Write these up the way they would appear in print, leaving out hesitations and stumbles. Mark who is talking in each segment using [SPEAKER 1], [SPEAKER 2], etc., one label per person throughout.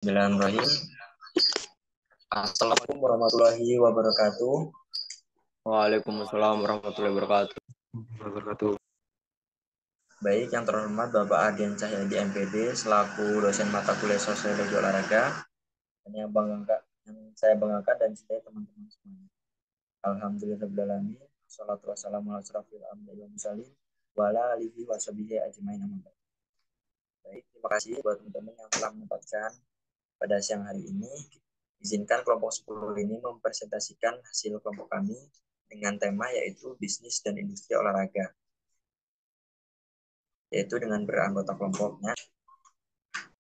[SPEAKER 1] Bismillahirrahmanirrahim. Assalamualaikum warahmatullahi wabarakatuh.
[SPEAKER 2] Waalaikumsalam warahmatullahi wabarakatuh.
[SPEAKER 1] Baik, yang terhormat Bapak Ardian Cahyadi MPD selaku dosen mata kuliah Sosiologi Olahraga dan yang saya banggakan dan cintai teman-teman semuanya. Alhamdulillahirobbilalamin. Wassalatu wassalamu ala asyrofil anbiya'i wal mursalin wa ala alihi washabihi ajmain. Baik, terima kasih buat teman-teman yang telah menempatkan pada siang hari ini. Izinkan kelompok 10 ini mempresentasikan hasil kelompok kami dengan tema yaitu bisnis dan industri olahraga. Yaitu dengan beranggota kelompoknya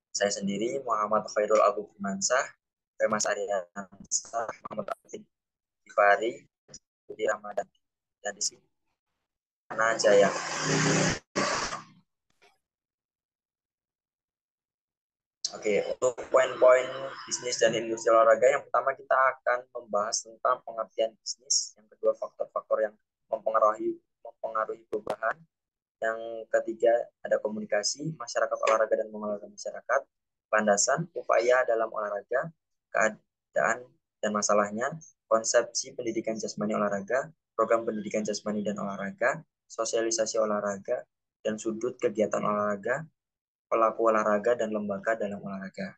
[SPEAKER 1] saya sendiri Muhammad Khairul Abu Firmansyah, Mas Aryansah, Muhammad Atif Gifari, Budi Ramadan, dan di sini Ana Jaya. Oke, untuk poin-poin bisnis dan industri olahraga, yang pertama kita akan membahas tentang pengertian bisnis, yang kedua faktor-faktor yang mempengaruhi perubahan, yang ketiga ada komunikasi masyarakat olahraga dan mengelola masyarakat, landasan upaya dalam olahraga, keadaan dan masalahnya, konsepsi pendidikan jasmani olahraga, program pendidikan jasmani dan olahraga, sosialisasi olahraga, dan sudut kegiatan olahraga, pelaku olahraga dan lembaga dalam olahraga.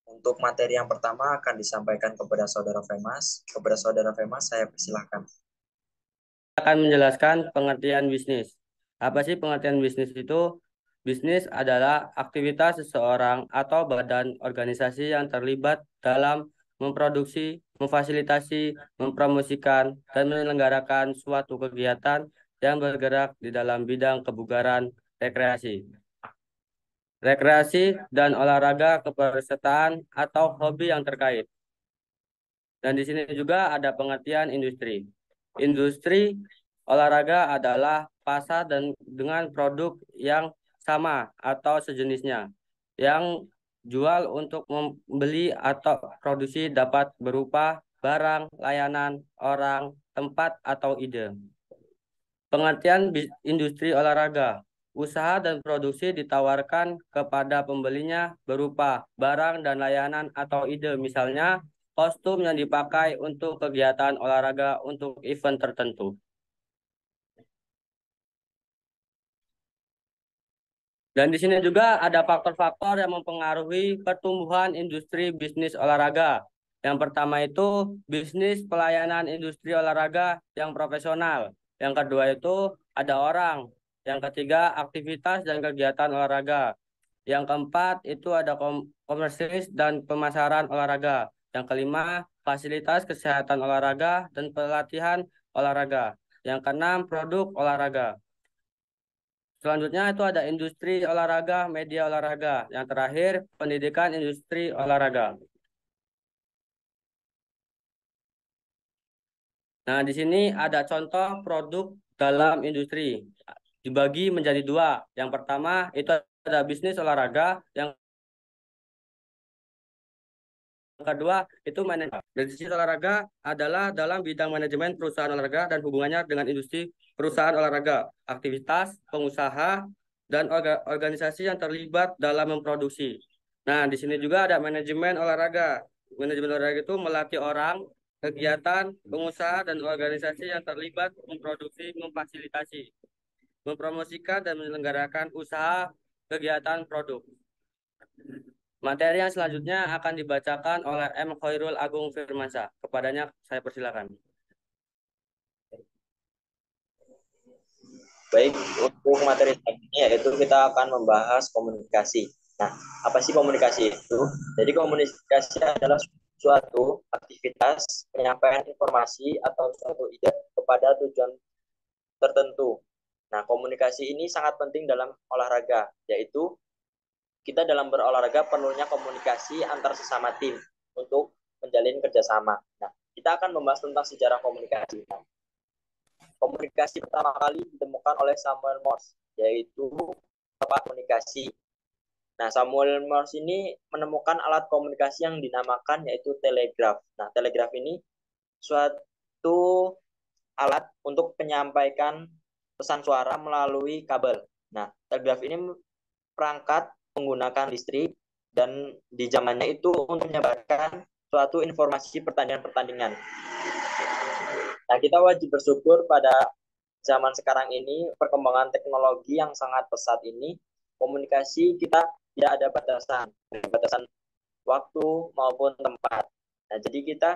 [SPEAKER 1] Untuk materi yang pertama akan disampaikan kepada Saudara Femas. Kepada Saudara Femas, saya persilahkan.
[SPEAKER 2] Akan menjelaskan pengertian bisnis. Apa sih pengertian bisnis itu? Bisnis adalah aktivitas seseorang atau badan organisasi yang terlibat dalam memproduksi, memfasilitasi, mempromosikan, dan menyelenggarakan suatu kegiatan yang bergerak di dalam bidang kebugaran, rekreasi dan olahraga kepesertaan atau hobi yang terkait. Dan di sini juga ada pengertian industri. Industri olahraga adalah pasar dan dengan produk yang sama atau sejenisnya. Yang jual untuk membeli atau produksi dapat berupa barang, layanan, orang, tempat, atau ide. Pengertian industri olahraga. Usaha dan produksi ditawarkan kepada pembelinya berupa barang dan layanan atau ide, misalnya kostum yang dipakai untuk kegiatan olahraga untuk event tertentu. Dan di sini juga ada faktor-faktor yang mempengaruhi pertumbuhan industri bisnis olahraga. Yang pertama itu bisnis pelayanan industri olahraga yang profesional. Yang kedua itu ada orang. Yang ketiga aktivitas dan kegiatan olahraga. Yang keempat itu ada komersialis dan pemasaran olahraga. Yang kelima fasilitas kesehatan olahraga dan pelatihan olahraga. Yang keenam produk olahraga. Selanjutnya itu ada industri olahraga, media olahraga. Yang terakhir, pendidikan industri olahraga. Nah, di sini ada contoh produk dalam industri. Dibagi menjadi dua. Yang pertama itu ada bisnis olahraga. Yang kedua itu manajemen. Bisnis olahraga adalah dalam bidang manajemen perusahaan olahraga dan hubungannya dengan industri perusahaan olahraga, aktivitas, pengusaha, dan organisasi yang terlibat dalam memproduksi. Nah, di sini juga ada manajemen olahraga. Manajemen olahraga itu melatih orang, kegiatan, pengusaha, dan organisasi yang terlibat memproduksi, memfasilitasi, mempromosikan, dan menyelenggarakan usaha kegiatan produk. Materi yang selanjutnya akan dibacakan oleh M. Khairul Agung Firmansyah. Kepadanya saya persilakan.
[SPEAKER 1] Baik, untuk materi selanjutnya yaitu kita akan membahas komunikasi. Nah, apa sih komunikasi itu? Jadi komunikasi adalah suatu aktivitas penyampaian informasi atau suatu ide kepada tujuan tertentu. Nah, komunikasi ini sangat penting dalam olahraga, yaitu kita dalam berolahraga perlunya komunikasi antar sesama tim untuk menjalin kerjasama. Nah, kita akan membahas tentang sejarah komunikasi. Nah, komunikasi pertama kali ditemukan oleh Samuel Morse, yaitu apa komunikasi. Nah, Samuel Morse ini menemukan alat komunikasi yang dinamakan yaitu telegraf. Nah, telegraf ini suatu alat untuk menyampaikan pesan suara melalui kabel. Nah, telegraf ini perangkat menggunakan listrik, dan di zamannya itu untuk menyebarkan suatu informasi pertandingan-pertandingan. Nah, kita wajib bersyukur pada zaman sekarang ini, perkembangan teknologi yang sangat pesat ini, komunikasi kita tidak ada batasan waktu maupun tempat. Nah, jadi kita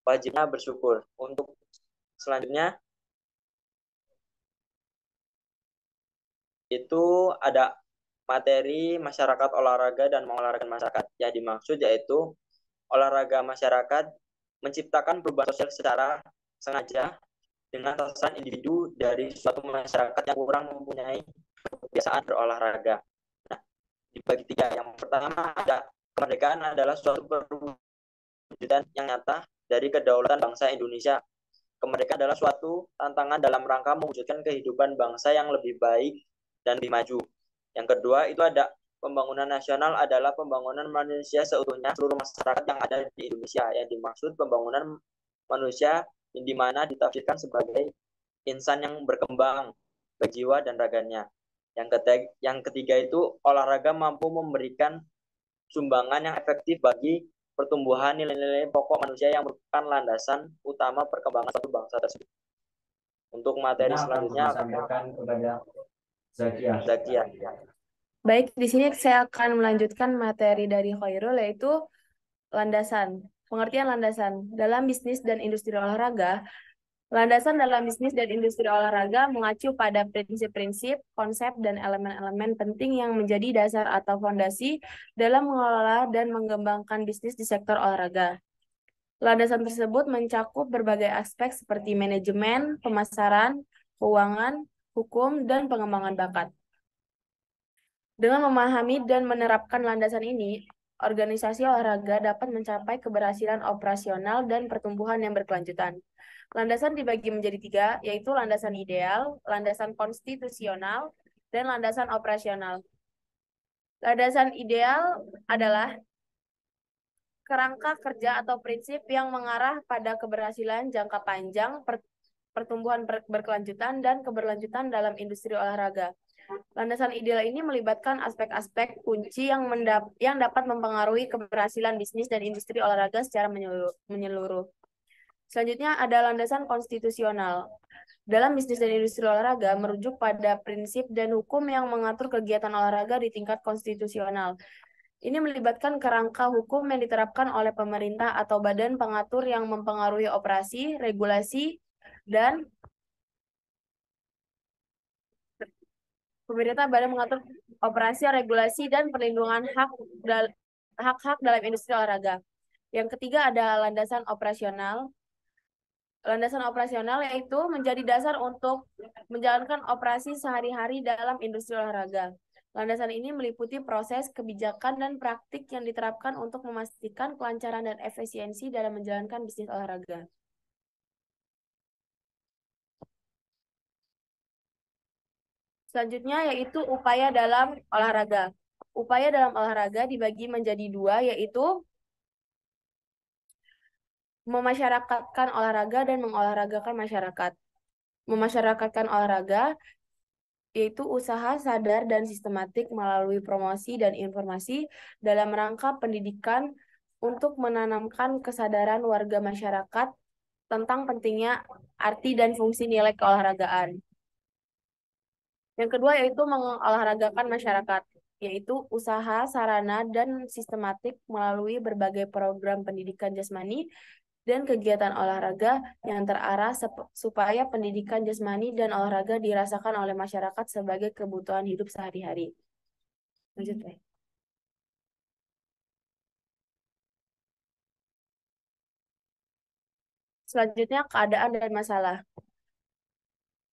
[SPEAKER 1] wajibnya bersyukur. Untuk selanjutnya itu ada materi masyarakat olahraga dan mengolahragakan masyarakat. Yang dimaksud yaitu olahraga masyarakat menciptakan perubahan sosial secara sengaja dengan sasaran individu dari suatu masyarakat yang kurang mempunyai kebiasaan berolahraga. Nah, dibagi tiga. Yang pertama ada kemerdekaan adalah suatu perwujudan yang nyata dari kedaulatan bangsa Indonesia. Kemerdekaan adalah suatu tantangan dalam rangka mewujudkan kehidupan bangsa yang lebih baik dan lebih maju. Yang kedua itu ada pembangunan nasional adalah pembangunan manusia seutuhnya seluruh masyarakat yang ada di Indonesia. Yang dimaksud pembangunan manusia di mana ditafsirkan sebagai insan yang berkembang berjiwa dan raganya. Yang ketiga itu olahraga mampu memberikan sumbangan yang efektif bagi pertumbuhan nilai-nilai pokok manusia yang merupakan landasan utama perkembangan suatu bangsa tersebut. Untuk materi selanjutnya
[SPEAKER 3] sampaikan kepada Zakia.
[SPEAKER 4] Baik, di sini saya akan melanjutkan materi dari Khairul, yaitu landasan. Pengertian landasan. Dalam bisnis dan industri olahraga, landasan dalam bisnis dan industri olahraga mengacu pada prinsip-prinsip, konsep, dan elemen-elemen penting yang menjadi dasar atau fondasi dalam mengelola dan mengembangkan bisnis di sektor olahraga. Landasan tersebut mencakup berbagai aspek seperti manajemen, pemasaran, keuangan, hukum, dan pengembangan bakat. Dengan memahami dan menerapkan landasan ini, organisasi olahraga dapat mencapai keberhasilan operasional dan pertumbuhan yang berkelanjutan. Landasan dibagi menjadi tiga, yaitu landasan ideal, landasan konstitusional, dan landasan operasional. Landasan ideal adalah kerangka kerja atau prinsip yang mengarah pada keberhasilan jangka panjang, pertumbuhan berkelanjutan, dan keberlanjutan dalam industri olahraga. Landasan ideal ini melibatkan aspek-aspek kunci yang dapat mempengaruhi keberhasilan bisnis dan industri olahraga secara menyeluruh. Selanjutnya ada landasan konstitusional. Dalam bisnis dan industri olahraga merujuk pada prinsip dan hukum yang mengatur kegiatan olahraga di tingkat konstitusional. Ini melibatkan kerangka hukum yang diterapkan oleh pemerintah atau badan pengatur yang mempengaruhi operasi, regulasi, dan pemerintah badan mengatur operasi, regulasi, dan perlindungan hak-hak dalam industri olahraga. Yang ketiga ada landasan operasional. Landasan operasional yaitu menjadi dasar untuk menjalankan operasi sehari-hari dalam industri olahraga. Landasan ini meliputi proses, kebijakan, dan praktik yang diterapkan untuk memastikan kelancaran dan efisiensi dalam menjalankan bisnis olahraga. Selanjutnya yaitu upaya dalam olahraga. Upaya dalam olahraga dibagi menjadi dua, yaitu memasyarakatkan olahraga dan mengolahragakan masyarakat. Memasyarakatkan olahraga yaitu usaha sadar dan sistematik melalui promosi dan informasi dalam rangka pendidikan untuk menanamkan kesadaran warga masyarakat tentang pentingnya arti dan fungsi nilai keolahragaan. Yang kedua yaitu mengolahragakan masyarakat, yaitu usaha, sarana, dan sistematik melalui berbagai program pendidikan jasmani dan kegiatan olahraga yang terarah supaya pendidikan jasmani dan olahraga dirasakan oleh masyarakat sebagai kebutuhan hidup sehari-hari. Lanjut, Pak. Selanjutnya, keadaan dan masalah.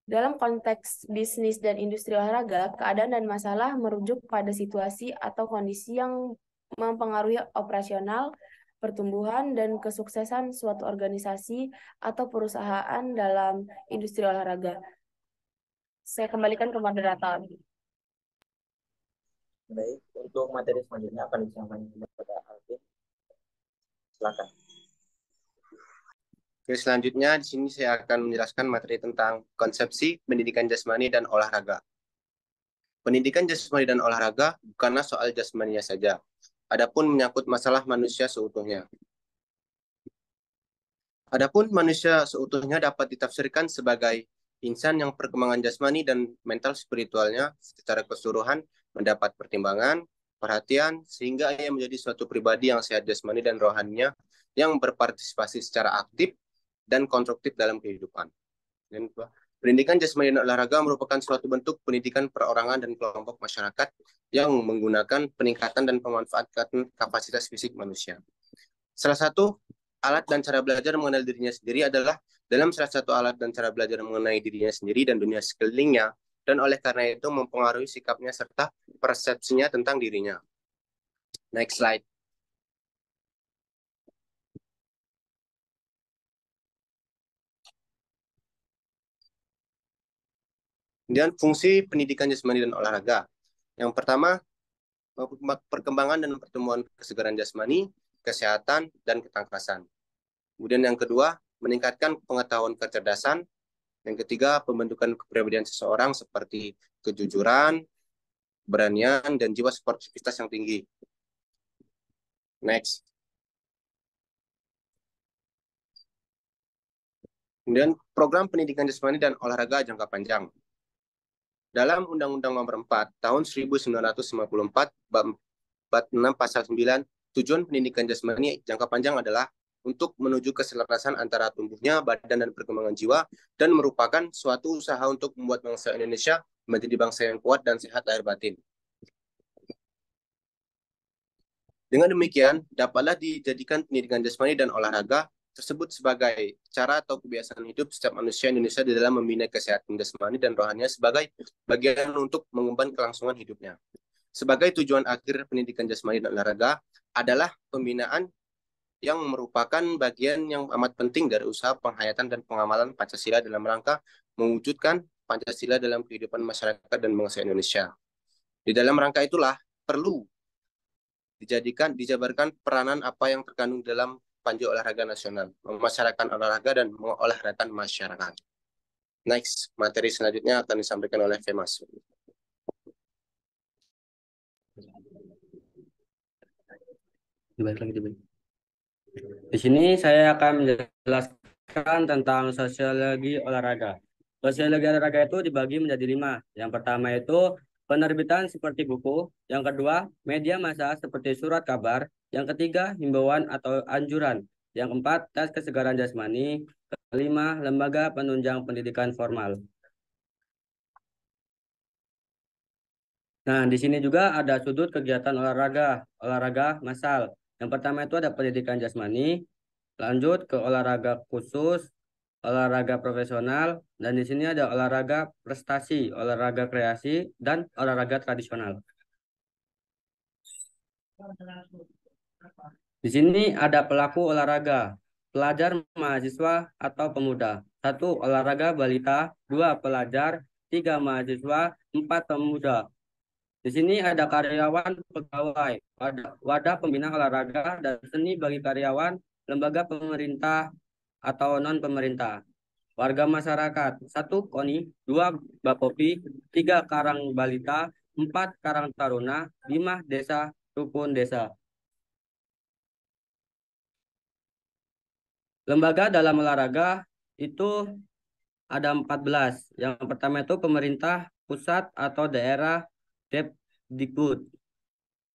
[SPEAKER 4] Dalam konteks bisnis dan industri olahraga, keadaan dan masalah merujuk pada situasi atau kondisi yang mempengaruhi operasional, pertumbuhan, dan kesuksesan suatu organisasi atau perusahaan dalam industri olahraga. Saya kembalikan ke moderator.
[SPEAKER 1] Baik, untuk materi selanjutnya akan disampaikan kepada Alvin. Silakan.
[SPEAKER 3] Oke, selanjutnya di sini saya akan menjelaskan materi tentang konsepsi pendidikan jasmani dan olahraga. Pendidikan jasmani dan olahraga bukanlah soal jasmaninya saja, adapun menyangkut masalah manusia seutuhnya. Adapun manusia seutuhnya dapat ditafsirkan sebagai insan yang perkembangan jasmani dan mental spiritualnya secara keseluruhan mendapat pertimbangan, perhatian, sehingga ia menjadi suatu pribadi yang sehat jasmani dan rohaninya yang berpartisipasi secara aktif dan konstruktif dalam kehidupan. Dan pendidikan jasmani dan olahraga merupakan suatu bentuk pendidikan perorangan dan kelompok masyarakat yang menggunakan peningkatan dan pemanfaatan kapasitas fisik manusia. Salah satu alat dan cara belajar mengenal dirinya sendiri adalah dalam salah satu alat dan cara belajar mengenai dirinya sendiri dan dunia sekelilingnya, dan oleh karena itu mempengaruhi sikapnya serta persepsinya tentang dirinya. Next slide. Kemudian fungsi pendidikan jasmani dan olahraga. Yang pertama, perkembangan dan pertumbuhan kesegaran jasmani, kesehatan, dan ketangkasan. Kemudian yang kedua, meningkatkan pengetahuan kecerdasan. Yang ketiga, pembentukan kepribadian seseorang seperti kejujuran, keberanian, dan jiwa sportivitas yang tinggi. Next. Kemudian program pendidikan jasmani dan olahraga jangka panjang. Dalam Undang-Undang Nomor 4 Tahun 1954, Bab 6 Pasal 9, tujuan pendidikan jasmani jangka panjang adalah untuk menuju keselarasan antara tumbuhnya badan dan perkembangan jiwa, dan merupakan suatu usaha untuk membuat bangsa Indonesia menjadi bangsa yang kuat dan sehat lahir batin. Dengan demikian, dapatlah dijadikan pendidikan jasmani dan olahraga tersebut sebagai cara atau kebiasaan hidup setiap manusia Indonesia di dalam membina kesehatan jasmani dan rohaninya sebagai bagian untuk mengemban kelangsungan hidupnya. Sebagai tujuan akhir pendidikan jasmani dan olahraga adalah pembinaan yang merupakan bagian yang amat penting dari usaha penghayatan dan pengamalan Pancasila dalam rangka mewujudkan Pancasila dalam kehidupan masyarakat dan bangsa Indonesia. Di dalam rangka itulah perlu dijabarkan peranan apa yang terkandung dalam Panji Olahraga Nasional, memasyarakatkan olahraga dan mengolahragakan masyarakat. Next, materi selanjutnya akan disampaikan oleh Femas.
[SPEAKER 2] Di sini saya akan menjelaskan tentang sosiologi olahraga. Sosiologi olahraga itu dibagi menjadi 5. Yang pertama itu penerbitan seperti buku. Yang kedua, media massa seperti surat kabar. Yang ketiga, himbauan atau anjuran. Yang keempat, tes kesegaran jasmani. Kelima, lembaga penunjang pendidikan formal. Nah, di sini juga ada sudut kegiatan olahraga massal. Yang pertama itu ada pendidikan jasmani, lanjut ke olahraga khusus, olahraga profesional, dan di sini ada olahraga prestasi, olahraga kreasi, dan olahraga tradisional. Di sini ada pelaku olahraga, pelajar, mahasiswa, atau pemuda. 1. Olahraga balita, 2. Pelajar, 3. Mahasiswa, 4. Pemuda. Di sini ada karyawan pegawai, wadah pembina olahraga dan seni bagi karyawan, lembaga pemerintah atau non-pemerintah. Warga masyarakat, 1. KONI, 2. Bapopi, 3. Karang Balita, 4. Karang Taruna, 5. Desa, Rukun Desa. Lembaga dalam olahraga itu ada 14. Yang pertama itu pemerintah pusat atau daerah, Depdikbud.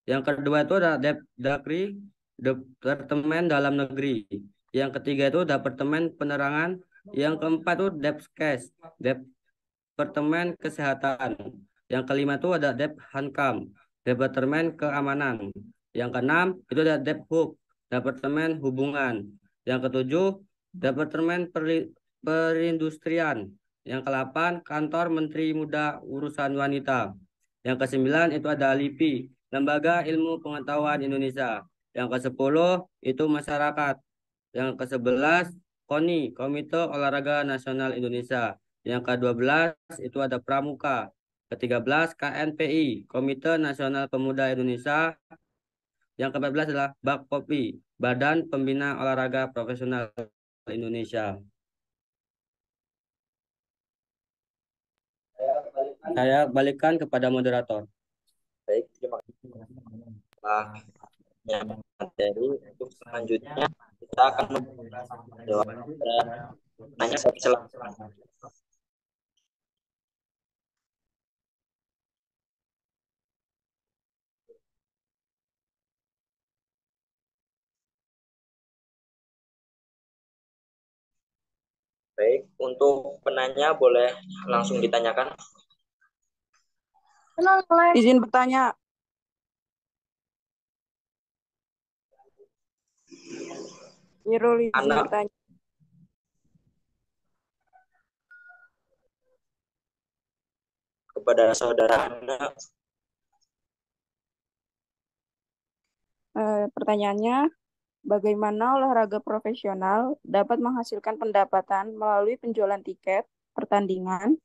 [SPEAKER 2] Yang kedua itu ada Depdagri, Departemen Dalam Negeri. Yang ketiga itu Departemen Penerangan. Yang keempat itu Depskes, Departemen Kesehatan. Yang kelima itu ada Dephankam, Departemen Keamanan. Yang keenam itu ada Dephub, Departemen Hubungan. Yang ketujuh Departemen Perindustrian. Yang ke-8 Kantor Menteri Muda Urusan Wanita. Yang ke-9 itu ada LIPI, Lembaga Ilmu Pengetahuan Indonesia. Yang ke-10 itu masyarakat. Yang ke-11 KONI, Komite Olahraga Nasional Indonesia. Yang ke-12 itu ada Pramuka. Ke-13 KNPI, Komite Nasional Pemuda Indonesia. Yang ke-14 adalah Bakpopi, Badan Pembina Olahraga Profesional Indonesia. Saya balikan kepada moderator.
[SPEAKER 1] Baik, terima kasih materi. Untuk selanjutnya kita akan menjawab tanya selanjutnya. Baik, untuk penanya boleh langsung ditanyakan.
[SPEAKER 5] Izin bertanya. Irul izin
[SPEAKER 1] Anak
[SPEAKER 5] bertanya.
[SPEAKER 1] kepada saudara Anda.
[SPEAKER 5] Pertanyaannya, bagaimana olahraga profesional dapat menghasilkan pendapatan melalui penjualan tiket, pertandingan,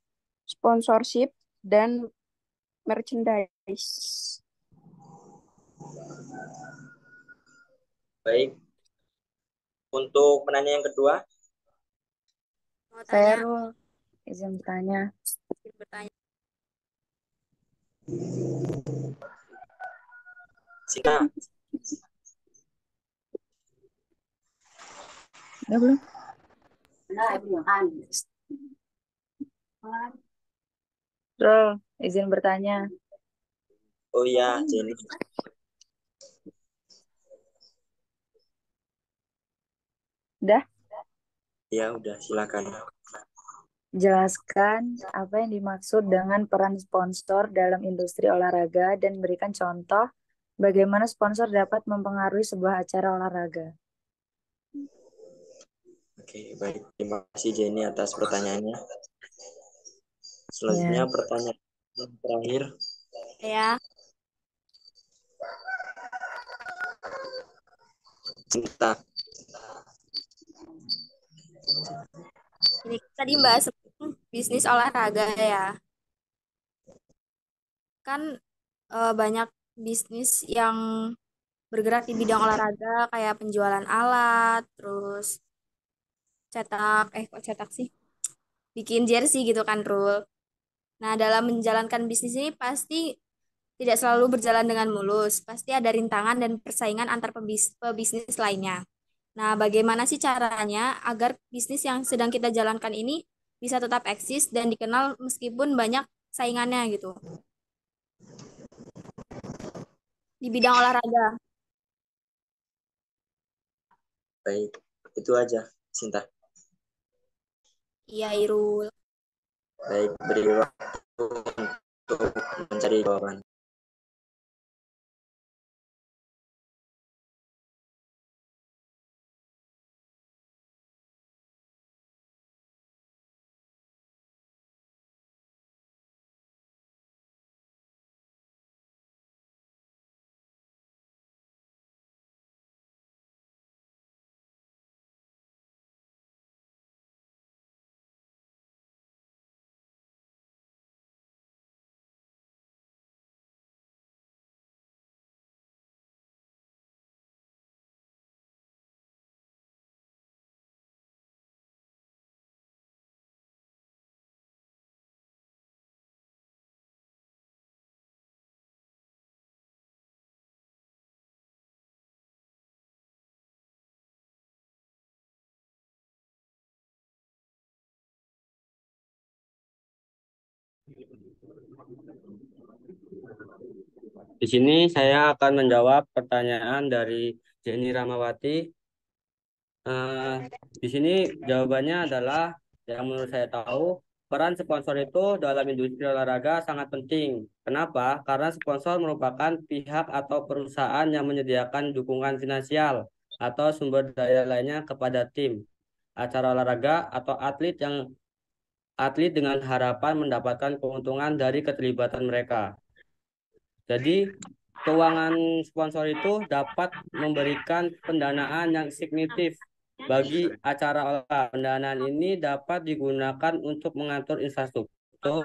[SPEAKER 5] sponsorship, dan merchandise?
[SPEAKER 1] Baik. Untuk penanya yang kedua.
[SPEAKER 6] Saya Rul, izin bertanya.
[SPEAKER 1] Sina.
[SPEAKER 6] Udah belum? Rul, izin bertanya.
[SPEAKER 1] Oh iya, Jenny.
[SPEAKER 6] Udah?
[SPEAKER 1] Ya, udah, silakan.
[SPEAKER 6] Jelaskan apa yang dimaksud dengan peran sponsor dalam industri olahraga dan berikan contoh bagaimana sponsor dapat mempengaruhi sebuah acara olahraga.
[SPEAKER 1] Oke, baik. Terima kasih Jenny atas pertanyaannya. Selanjutnya pertanyaan terakhir.
[SPEAKER 7] Ya.
[SPEAKER 1] Cinta.
[SPEAKER 7] Ini tadi bahas bisnis olahraga ya. Kan banyak bisnis yang bergerak di bidang olahraga kayak penjualan alat, terus kok cetak sih? Bikin jersey gitu kan, Rul. Nah, dalam menjalankan bisnis ini pasti tidak selalu berjalan dengan mulus. Pasti ada rintangan dan persaingan antar pebisnis lainnya. Nah, bagaimana sih caranya agar bisnis yang sedang kita jalankan ini bisa tetap eksis dan dikenal meskipun banyak saingannya gitu di bidang olahraga?
[SPEAKER 1] Baik, itu aja, Cinta.
[SPEAKER 7] Iya, Irul.
[SPEAKER 1] Baik, beri waktu untuk mencari jawaban.
[SPEAKER 2] Di sini saya akan menjawab pertanyaan dari Jenny Ramawati. Di sini jawabannya adalah yang menurut saya tahu, peran sponsor itu dalam industri olahraga sangat penting. Kenapa? Karena sponsor merupakan pihak atau perusahaan yang menyediakan dukungan finansial atau sumber daya lainnya kepada tim, acara olahraga atau atlet dengan harapan mendapatkan keuntungan dari keterlibatan mereka. Jadi, keuangan sponsor itu dapat memberikan pendanaan yang signifikan bagi acara olahraga. Pendanaan ini dapat digunakan untuk mengatur infrastruktur,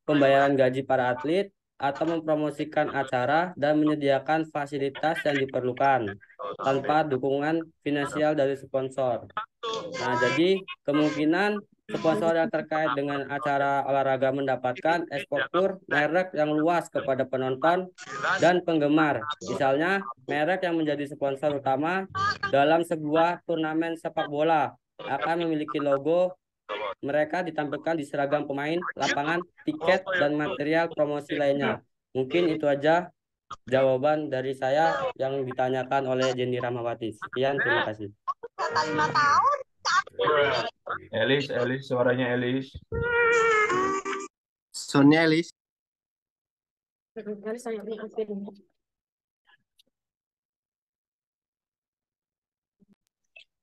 [SPEAKER 2] pembayaran gaji para atlet, atau mempromosikan acara dan menyediakan fasilitas yang diperlukan tanpa dukungan finansial dari sponsor. Nah, jadi kemungkinan Sponsor yang terkait dengan acara olahraga mendapatkan exposure merek yang luas kepada penonton dan penggemar. Misalnya, merek yang menjadi sponsor utama dalam sebuah turnamen sepak bola akan memiliki logo mereka ditampilkan di seragam pemain, lapangan, tiket, dan material promosi lainnya. Mungkin itu aja jawaban dari saya yang ditanyakan oleh Jenny Ramawati. Sekian, terima kasih.
[SPEAKER 8] Elis, suaranya Elis.
[SPEAKER 3] Soalnya Elis.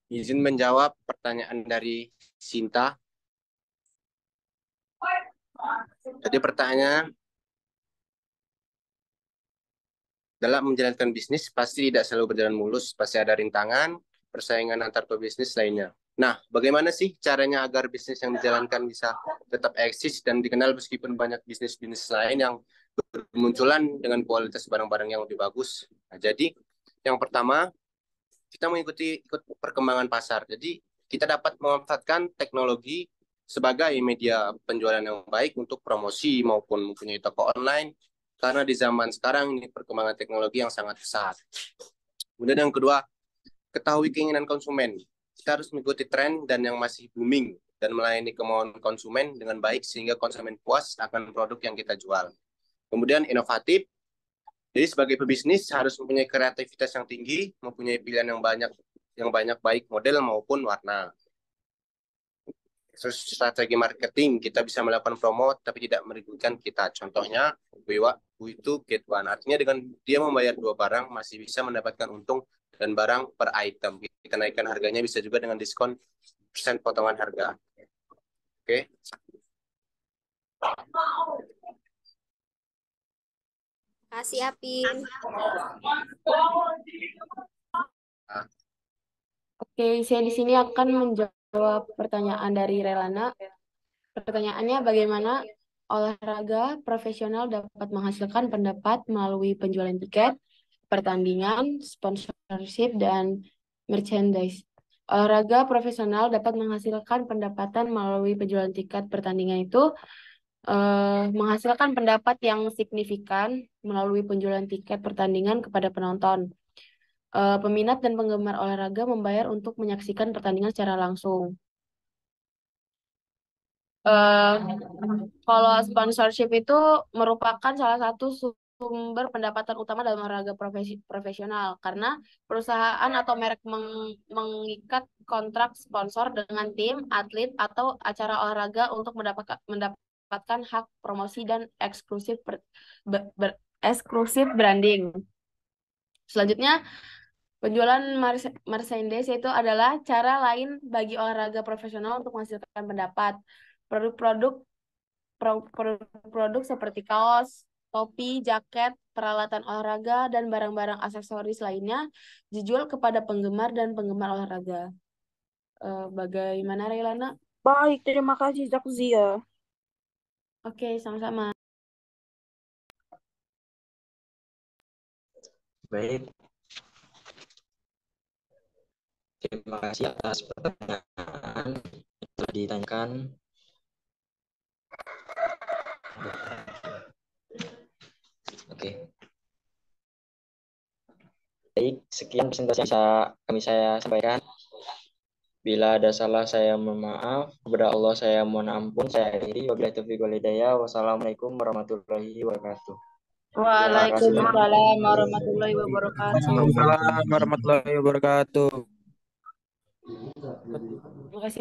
[SPEAKER 3] Izin menjawab pertanyaan dari Sinta. Jadi pertanyaannya, dalam menjalankan bisnis pasti tidak selalu berjalan mulus, pasti ada rintangan, persaingan antar pebisnis lainnya. Nah, bagaimana sih caranya agar bisnis yang dijalankan bisa tetap eksis dan dikenal meskipun banyak bisnis-bisnis lain yang bermunculan dengan kualitas barang-barang yang lebih bagus? Nah, jadi yang pertama, kita mengikuti perkembangan pasar. Jadi kita dapat memanfaatkan teknologi sebagai media penjualan yang baik untuk promosi maupun mempunyai toko online, karena di zaman sekarang ini perkembangan teknologi yang sangat pesat. Kemudian yang kedua, ketahui keinginan konsumen. Kita harus mengikuti tren dan yang masih booming dan melayani kemauan konsumen dengan baik sehingga konsumen puas akan produk yang kita jual. Kemudian inovatif. Jadi sebagai pebisnis harus mempunyai kreativitas yang tinggi, mempunyai pilihan yang banyak baik model maupun warna. Terus strategi marketing, kita bisa melakukan promo tapi tidak merugikan kita. Contohnya, We to get one. Artinya dengan dia membayar 2 barang masih bisa mendapatkan untung dan barang per item. Kita naikkan harganya bisa juga dengan diskon persen potongan harga. Oke.
[SPEAKER 7] Kasih Apin.
[SPEAKER 4] Oke, saya di sini akan menjawab pertanyaan dari Relana. Pertanyaannya, bagaimana olahraga profesional dapat menghasilkan pendapat melalui penjualan tiket, pertandingan, sponsorship, dan merchandise. Olahraga profesional dapat menghasilkan pendapatan melalui penjualan tiket pertandingan itu menghasilkan pendapat yang signifikan melalui penjualan tiket pertandingan kepada penonton. Peminat dan penggemar olahraga membayar untuk menyaksikan pertandingan secara langsung. Kalau sponsorship itu merupakan salah satu sumber pendapatan utama dalam olahraga profesional karena perusahaan atau merek mengikat kontrak sponsor dengan tim, atlet, atau acara olahraga untuk mendapatkan hak promosi dan eksklusif branding. Selanjutnya, penjualan merchandise itu adalah cara lain bagi olahraga profesional untuk menghasilkan pendapat. Produk seperti kaos, topi, jaket, peralatan olahraga, dan barang-barang aksesoris lainnya dijual kepada penggemar dan penggemar olahraga. Bagaimana, Railana?
[SPEAKER 5] Baik, terima kasih Zakzia.
[SPEAKER 4] Oke, sama-sama.
[SPEAKER 1] Baik. Terima kasih atas pertanyaan yang telah ditanyakan. Oke. Baik, sekian presentasi yang saya sampaikan. Bila ada salah saya mohon maaf. Kepada Allah saya mohon ampun. Saya akhiri. Wabillahi taufiq wal hidayah. Wassalamualaikum warahmatullahi wabarakatuh.
[SPEAKER 4] Waalaikumsalam warahmatullahi wabarakatuh.
[SPEAKER 9] Waalaikumsalam warahmatullahi wabarakatuh.
[SPEAKER 4] Terima kasih.